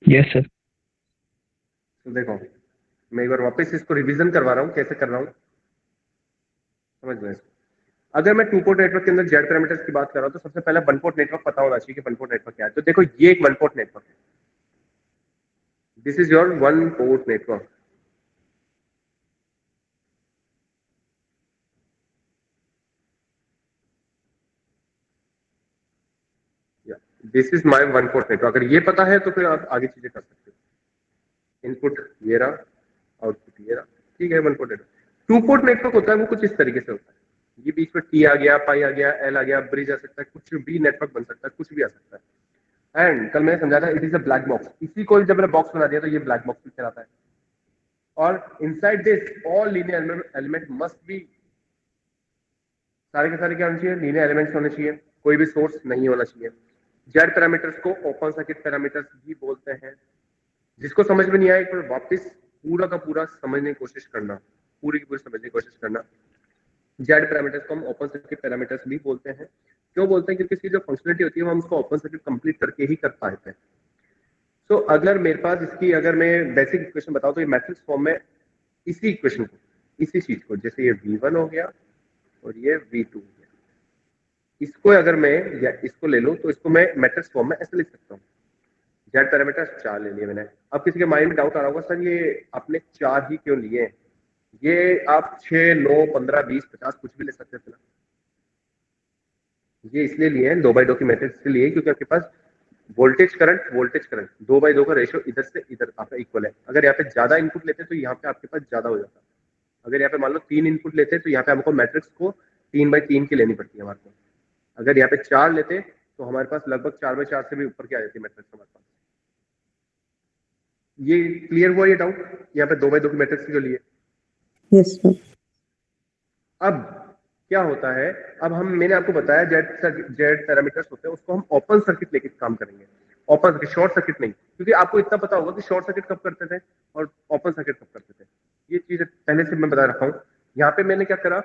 Yes sir. तो देखो मैं एक बार वापस इसको रिवीजन करवा रहा हूँ कैसे कर रहा हूँ, समझ लो इसको। अगर मैं टू पोर्ट नेटवर्क के अंदर जेड पैरामीटर्स की बात कर रहा हूँ तो सबसे पहले वन पोर्ट नेटवर्क पता होना चाहिए कि वन पोर्ट नेटवर्क क्या है। तो देखो ये एक वन पोर्ट नेटवर्क है, this is your one port network. This is my one port network. अगर ये पता है तो फिर आप आगे चीजें कर सकते हो। इनपुट ये रहा, आउटपुट ये रहा, ठीक है one port network. Two port network होता है वो कुछ इस तरीके से होता है, ये बीच में टी आ गया, पाई आ गया, एल आ गया, ब्रिज आ सकता है, कुछ भी नेटवर्क बन सकता है, कुछ भी आ सकता है। एंड कल मैंने समझा था it is a black box, इसी को जब मैंने बॉक्स बना दिया तो ये ब्लैक बॉक्स में चलाता है। और inside this all linear element must be, सारे के सारे क्या होने चाहिए? लीनियर एलिमेंट्स होने चाहिए, कोई भी सोर्स नहीं होना चाहिए। जेड पैरामीटर्स को ओपन सर्किट पैरामीटर्स भी बोलते हैं। जिसको समझ में नहीं आया एक बार वापस पूरा का पूरा समझने की कोशिश करना, पूरी की पूरी समझने की कोशिश करना। जेड पैरामीटर्स को हम ओपन सर्किट पैरामीटर्स भी बोलते हैं। क्यों बोलते हैं? क्योंकि इसकी जो फंक्शनलिटी होती है वो हम उसको ओपन सर्किट कंप्लीट करके ही कर पाते हैं। तो अगर मेरे पास इसकी अगर मैं बेसिक इक्वेशन बताऊं तो ये मैट्रिक्स फॉर्म में इसी इक्वेशन को, इसी चीज को, जैसे ये V1 हो गया और ये V2 हो गया, इसको अगर मैं या इसको ले लूं तो इसको मैं मैट्रिक्स फॉर्म में ऐसे लिख सकता हूँ। जेड पैरामीटर 4 ले लिए मैंने। अब किसी के माइंड में डाउट आ रहा होगा सर ये आपने 4 ही क्यों लिए हैं? ये आप 6, 9, 15, 20, 50 कुछ भी ले सकते थे ना। ये इसलिए लिए हैं 2x2 की मैट्रिक्स के लिए क्योंकि आपके पास वोल्टेज करंट 2x2 का रेशियो इधर से इधर आपका इक्वल है। अगर यहाँ पे ज्यादा इनपुट लेते तो यहाँ पे आपके पास ज्यादा हो जाता। अगर यहाँ पे मान लो 3 इनपुट लेते तो यहाँ पे हमको मैट्रिक्स को 3x3 की लेनी पड़ती है हमारे को। अगर यहाँ पे 4 लेते तो हमारे पास लगभग 4x4 से भी ऊपर की आ जाती है मैट्रिक्स हमारे पास। ये क्लियर हुआ ये डाउट? यहाँ पे 2x2 की मैट्रिक्स के लिए। Yes sir. अब क्या होता है, अब हम मैंने आपको बताया जेड पैरामीटर्स होते हैं उसको हम ओपन सर्किट लेके काम करेंगे। ओपन सर्किट, शॉर्ट सर्किट नहीं, क्योंकि आपको इतना पता होगा कि शॉर्ट सर्किट कब करते थे और ओपन सर्किट कब करते थे। ये चीज पहले से मैं बता रखा हूँ। यहाँ पे मैंने क्या करा,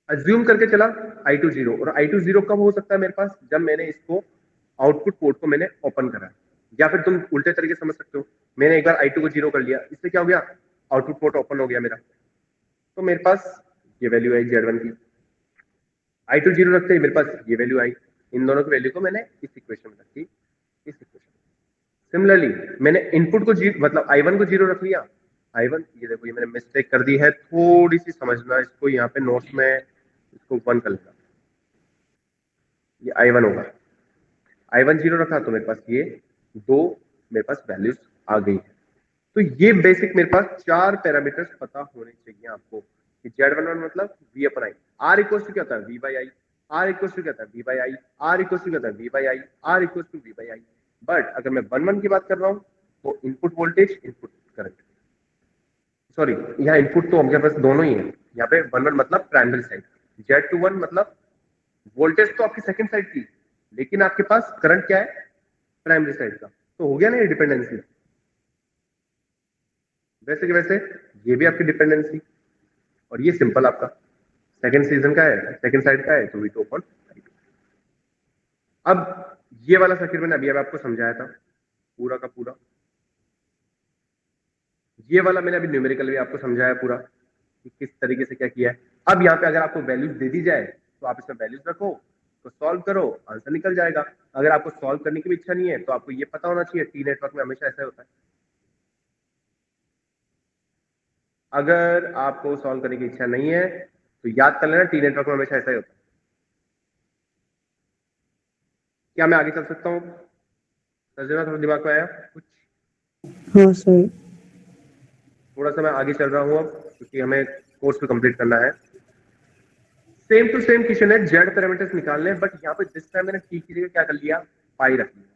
अज्यूम करके चला I2 0। और I2 0 कब हो सकता है मेरे पास? जब मैंने इसको आउटपुट पोर्ट को मैंने ओपन करा। या फिर तुम उल्टे तरीके से समझ सकते हो, मैंने एक बार I2 को 0 कर लिया, इससे क्या हो गया? आउटपुट पोर्ट ओपन हो गया मेरा, तो मेरे पास ये वैल्यू आई Z1 की। I2 0 रखते ही मेरे पास ये वैल्यू आई। इन दोनों की वैल्यू को मैंने इस इक्वेशन में रखी, इस इक्वेशन। सिमिलरली मैंने इनपुट को मतलब I1 को 0 रख लिया। I1 ये देखो, ये मैंने मिस्टेक कर दी है, थोड़ी सी समझना इसको, यहाँ पे नोट्स में इसको 1 कर लेना। ये I1 होगा, I1 0 रखा तो मेरे पास ये दो मेरे पास वैल्यूज आ गई है। तो ये बेसिक मेरे पास 4 पैरामीटर्स पता होने चाहिए आपको कि Z11 मतलब V अपन I। R इक्वल टू क्या होता है? V by I. R equal to क्या होता है? V by I. R equal to क्या होता है? V by I. R equal to V by I. But अगर मैं 1 की बात कर रहा हूँ तो input voltage, input current, sorry यहाँ इनपुट तो हमारे पास दोनों ही है। यहाँ पे 1 मतलब प्राइमरी साइड, Z21 मतलब वोल्टेज तो आपकी सेकंड साइड की, लेकिन आपके पास करंट क्या है? प्राइमरी साइड का। तो हो गया ना ये डिपेंडेंसी। वैसे कि वैसे ये भी आपकी डिपेंडेंसी, और ये सिंपल आपका सेकंड सीजन का है, सेकंड साइड का है, तो V2 अपॉन I2। अब ये वाला सर्किट मैंने अभी आपको समझाया था पूरा का पूरा। ये वाला मैंने अभी न्यूमेरिकल भी आपको समझाया पूरा कि किस तरीके से क्या किया है। अब यहाँ पे अगर आपको वैल्यूज दे दी जाए तो आप इसमें वैल्यूज रखो, तो सॉल्व करो, आंसर निकल जाएगा। अगर आपको सॉल्व करने की भी इच्छा नहीं है तो आपको ये पता होना चाहिए टी नेटवर्क में हमेशा ऐसा होता है। अगर आपको सॉल्व करने की इच्छा नहीं है तो याद कर लेना टी नेटवर्क में हमेशा ऐसा ही होता है। क्या मैं आगे चल सकता हूँ? थोड़ा दिमाग में आया कुछ? हाँ सर। थोड़ा सा मैं आगे चल रहा हूँ अब, क्योंकि हमें कोर्स को कंप्लीट करना है। सेम टू सेम क्वेश्चन है, जेड पैरामीटर्स निकालने हैं, बट यहाँ पे दिस टाइम मैंने टी की जगह क्या कर लिया, पाई रख लिया।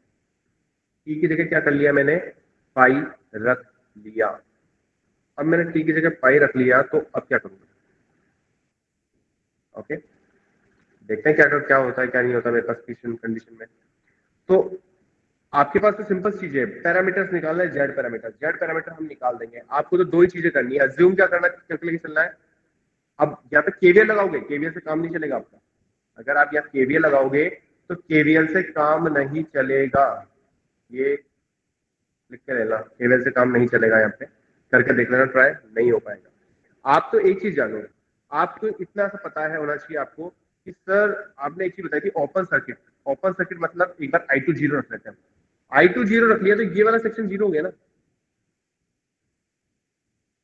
टी की जगह क्या कर लिया मैंने, पाई रख लिया। अब मैंने टी की जगह पाई रख लिया, तो अब क्या करूंगा? ओके, देखते हैं क्या होता है, क्या नहीं होता मेरे पास क्वेश्चन कंडीशन में। तो आपके पास तो सिंपल चीज है, पैरामीटर्स निकालना है, जेड पैरामीटर हम निकाल देंगे। आपको तो दो ही चीजें करनी है, अज्यूम क्या करना, कैलकुलेट चलना है। अब यहाँ पे केवीएल लगाओगे, केवीएल से काम नहीं चलेगा आपका। अगर आप यहाँ केवीएल लगाओगे तो केवीएल से काम नहीं चलेगा, ये लिख के लेना, केवीएल से काम नहीं चलेगा। यहाँ पे करके देख लेना, ट्राई नहीं हो पाएगा। आप तो एक चीज जानो, आपको इतना सा पता है होना चाहिए आपको कि सर आपने एक चीज बताई थी, ओपन सर्किट। ओपन सर्किट मतलब एक बार I2 0 रख लेते हैं। I2 0 रख लिया तो ये वाला सेक्शन 0 हो गया ना,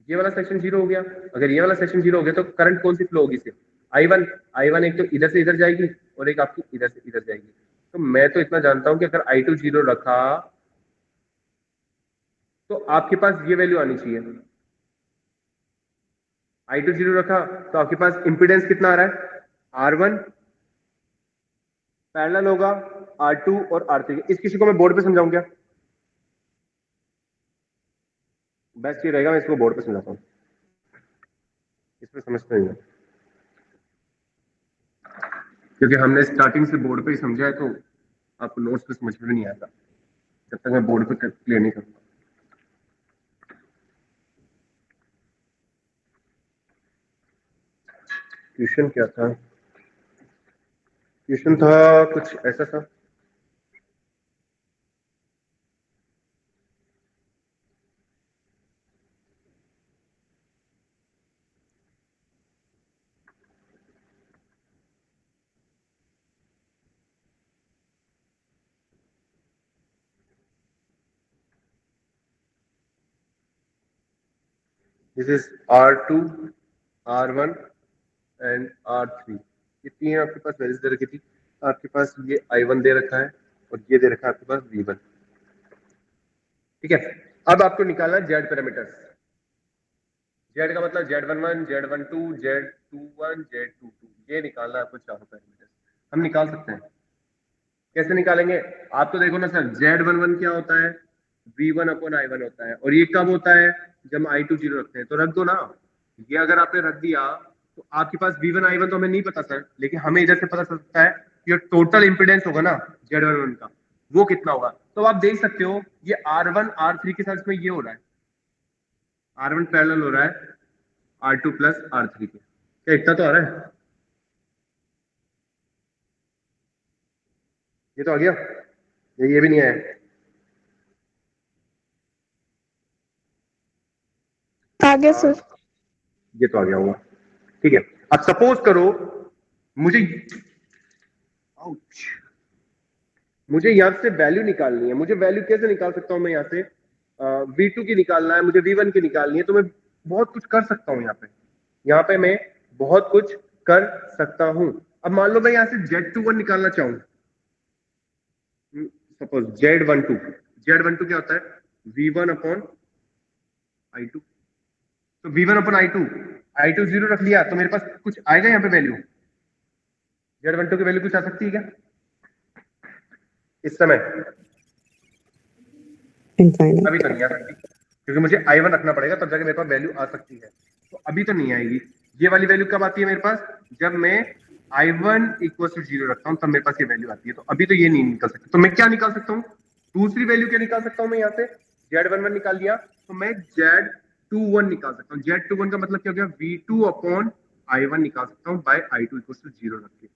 ये वाला सेक्शन 0 हो गया। अगर ये वाला सेक्शन 0 हो गया तो करंट कौन सी फ्लो होगी, सिर्फ I1 एक तो इधर से इधर जाएगी और एक आपकी इधर से इधर जाएगी। तो मैं तो इतना जानता हूं कि अगर I2 0 रखा तो आपके पास ये वैल्यू आनी चाहिए। I2 0 रखा तो आपके पास इंपीडेंस कितना आ रहा है, R1 पैरेलल होगा R2 और R3। इस किसी को मैं बोर्ड पे समझाऊं क्या? बेस्ट ये रहेगा, मैं इसको बोर्ड पे समझाता हूँ, इसमें समझते नहीं है, क्योंकि हमने स्टार्टिंग से बोर्ड पे ही समझा है, तो आपको नोट्स पे समझ में भी नहीं आता जब तक मैं बोर्ड पे क्लियर नहीं करूँगा। क्वेश्चन क्या था? क्वेश्चन था कुछ ऐसा था, this is R2, R1 and R3। ये तीन आपके पास वैल्यूज दे रखी थी। आपके पास ये I1 दे रखा है और ये दे रखा है आपके पास V1। ठीक है, अब आपको निकालना है जेड पैरामीटर्स। जेड का मतलब Z11, Z12, Z21, Z22, ये निकालना है आपको चारों पैरामीटर्स। हम निकाल सकते हैं, कैसे निकालेंगे? आप तो देखो ना सर, Z11 क्या होता है, V1/I1 होता है, और ये कब होता है, जब हम I2 0 रखते हैं। तो रख दो ना, ये अगर आपने रख दिया तो आपके पास V1/I1 तो हमें नहीं पता सर, लेकिन हमें इधर से पता चल सकता है कि जो टोटल इंपीडेंस होगा ना Z11 का, वो कितना होगा। तो आप देख सकते हो ये R1 R3 के साथ में ये हो रहा है, R1 पैरेलल हो रहा है R2 प्लस R3 के। क्या इतना तो आ रहा है? ये तो आ गया, ये भी नहीं आया। आगे सर। ये तो आ गया होगा, ठीक है। अब सपोज करो मुझे मुझे यहाँ से वैल्यू निकालनी है। मुझे वैल्यू कैसे निकाल सकता हूं मैं? यहाँ से V2 की निकालना है मुझे, V1 की निकालनी है, तो मैं बहुत कुछ कर सकता हूँ। यहाँ पे मैं बहुत कुछ कर सकता हूँ। अब मान लो मैं यहाँ से Z21 निकालना चाहूँ, सपोज Z12 क्या होता है, V1/I2। तो V1/I2 0 रख लिया तो मेरे पास कुछ आएगा यहाँ पे वैल्यू, Z12 की वैल्यू कुछ आ सकती है क्या इस समय? Infinite. अभी तो नहीं आ सकती, क्योंकि मुझे I1 रखना पड़ेगा तब जाके मेरे पास वैल्यू आ सकती है। तो अभी तो नहीं आएगी। ये वाली वैल्यू कब आती है मेरे पास, जब मैं I1 = 0 रखता हूँ, तब मेरे पास ये वैल्यू आती है। तो अभी तो ये नहीं निकल सकती। तो मैं क्या निकाल सकता हूँ, दूसरी वैल्यू क्या निकाल सकता हूँ मैं? यहाँ से Z11 निकाल लिया तो मैं Z21 निकाल सकता हूँ। Z21 का मतलब क्या हो गया, V2/I1 निकाल सकता हूँ बाय I2 = 0 रख के।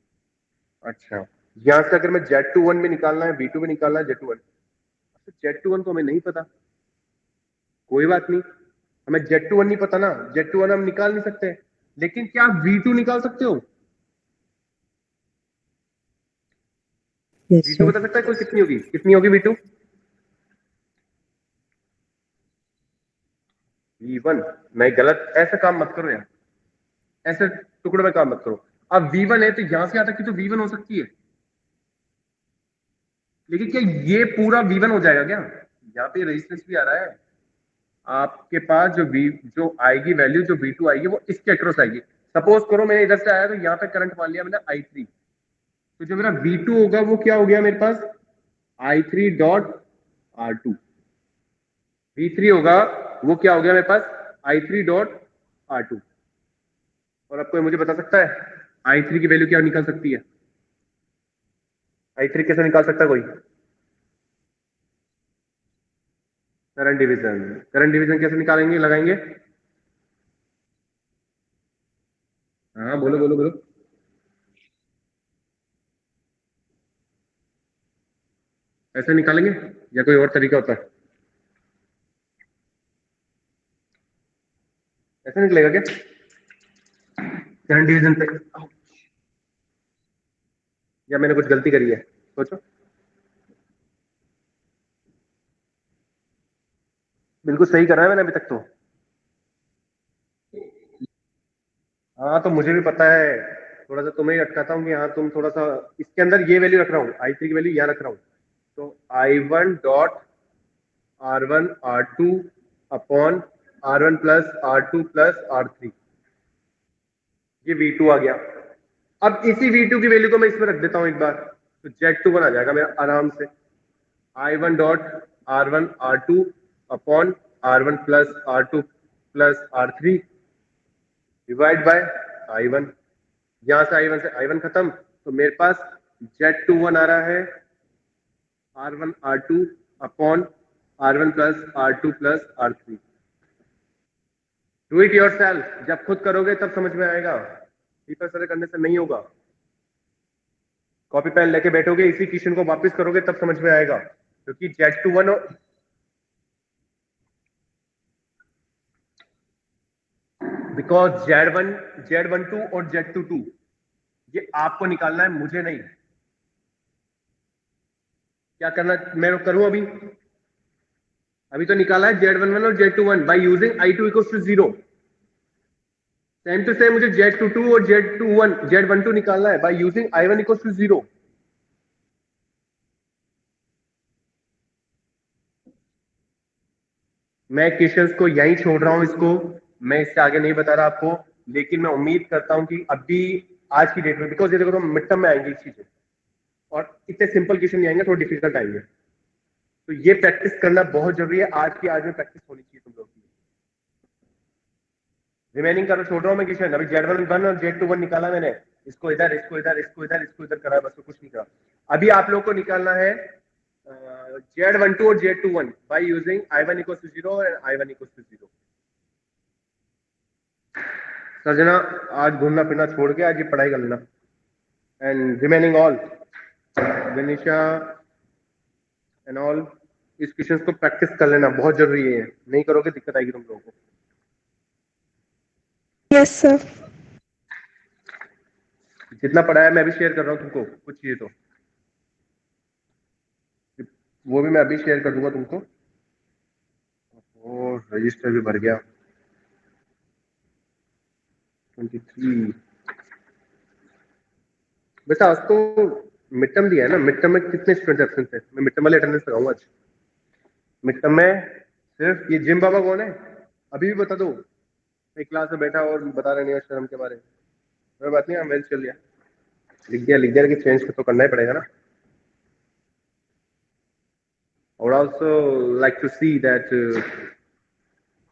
अच्छा, यहाँ से अगर मैं Z21 में निकालना है, V2 में निकालना है, Z21 तो हमें नहीं पता, कोई बात नहीं। हमें Z21 नहीं पता ना, Z21 हम निकाल नहीं सकते, लेकिन क्या आप V2 निकाल सकते हो? Yes, V2 sir. बता सकता है कोई कितनी होगी V2? V1, नहीं गलत, ऐसा काम मत करो यार, ऐसे टुकड़े में काम मत करो। अब V1 है तो यहां से आता कि तो V1 हो सकती है, लेकिन क्या ये पूरा V1 हो जाएगा क्या? यहाँ पे रेजिस्टेंस भी आ रहा है, आपके पास जो आएगी वैल्यू, जो V2 आएगी वो इसके अक्रॉस आएगी। सपोज करो मैंने इधर से आया तो यहाँ पे करंट मान लिया मैंने I3, तो जो मेरा V2 होगा वो क्या हो गया मेरे पास, I3 डॉट R2। V3 होगा वो क्या हो गया मेरे पास, I3 डॉट R2। और अब कोई मुझे बता सकता है I3 की वैल्यू क्या निकाल सकती है? I3 कैसे निकाल सकता है कोई? Current division. करंट डिवीजन कैसे निकालेंगे, लगाएंगे? हाँ बोलो बोलो बोलो। ऐसे निकालेंगे या कोई और तरीका होता है? ऐसे निकलेगा क्या करंट डिवीजन पे? या मैंने कुछ गलती करी है, सोचो। बिल्कुल सही करा है मैंने अभी तक तो। हाँ तो मुझे भी पता है, थोड़ा सा तुम्हें ही अटकाता हूँ कि हाँ तुम थोड़ा सा इसके अंदर ये वैल्यू रख रहा हूँ, I3 की वैल्यू यहाँ रख रहा हूँ। तो I1 dot R1 R2 upon R1 plus R2 plus R3, ये V2 आ गया। अब इसी V2 की वैल्यू को मैं इसमें रख देता हूँ एक बार, तो Z21 आ जाएगा मेरा आराम से। I1 dot R1 R2 upon R1 plus R2 plus R3 divide by I1। यहां से I1 से I1 खत्म, तो मेरे पास Z21 आ रहा है R1 R2 upon R1 plus R2 plus R3। Do it your self, जब खुद करोगे तब समझ में आएगा, पेपर से करने से नहीं होगा। कॉपी पेन लेके बैठोगे इसी क्वेश्चन को वापस करोगे तब समझ में आएगा, क्योंकि Z21 बिकॉज Z12 और Z22 ये आपको निकालना है, मुझे नहीं। क्या करना मैं करूं अभी तो निकाला है Z11 और Z21 by using I2 equals to 0। Same to same मुझे Z22 और Z12 निकालना है by using I1 equals to 0। मैं क्वेश्चंस को यहीं छोड़ रहा हूं, इसको मैं इससे आगे नहीं बता रहा आपको, लेकिन मैं उम्मीद करता हूं कि अभी आज की डेट में, बिकॉज ये देखो तो मिड टर्म में आएंगी चीजें और इतने सिंपल क्वेश्चन नहीं आएंगे, थोड़ा डिफिकल्ट आएंगे, तो ये प्रैक्टिस करना बहुत जरूरी है। आज में प्रैक्टिस होनी चाहिए तुम लोग की। रिमेनिंग करो छोड़ रहा हूं मैं क्वेश्चन, अभी Z11 और Z21 निकाला मैंने, इसको इधर इसको इधर इसको इधर इसको इधर करा, बस कुछ नहीं करा। अभी आप लोग को निकालना है Z12 और Z21 by using I1 equals to 0 और I1 इक्वल्स टू 0। सर्जना आज घूमना फिरना छोड़ के आज ये पढ़ाई कर लेना, and remaining all Vinisha and all इस क्वेश्चन को प्रैक्टिस कर लेना, बहुत जरूरी है, नहीं करोगे दिक्कत आएगी तुम लोगों को। Yes sir. जितना पढ़ा है मैं अभी शेयर कर रहा हूँ तुमको, कुछ चीजें तो वो भी मैं अभी शेयर कर दूंगा तुमको। और रजिस्टर भी भर गया 23। वैसे आज तो मिड टर्म दिया है ना, मिड टर्म में कितने स्टूडेंट एब्सेंट थे? मैं मिड टर्म वाले अटेंडेंस लगाऊंगा आज। मिड टर्म में सिर्फ ये जिम बाबा कौन है अभी भी बता दो, एक क्लास में बैठा और बता रहे नहीं हो शर्म के बारे में। कोई बात नहीं, हम वेल चल लिया, लिख दिया कि चेंज तो करना ही पड़ेगा ना। I would also like to see that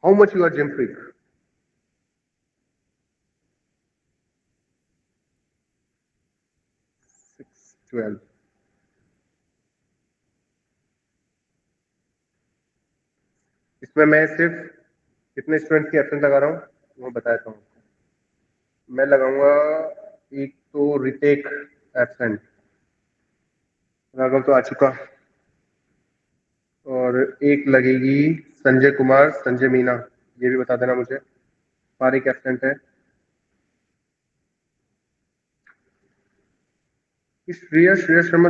how much you are gym freak. इसमें मैं सिर्फ कितने स्टूडेंट्स की एब्सेंट लगा रहा हूँ वो बताता हूँ। मैं लगाऊंगा एक तो रितेक एब्सेंट, राघव तो आ चुका, और एक लगेगी संजय कुमार संजय मीना, ये भी बता देना मुझे, पारिक एब्सेंट है। श्रेया शर्मा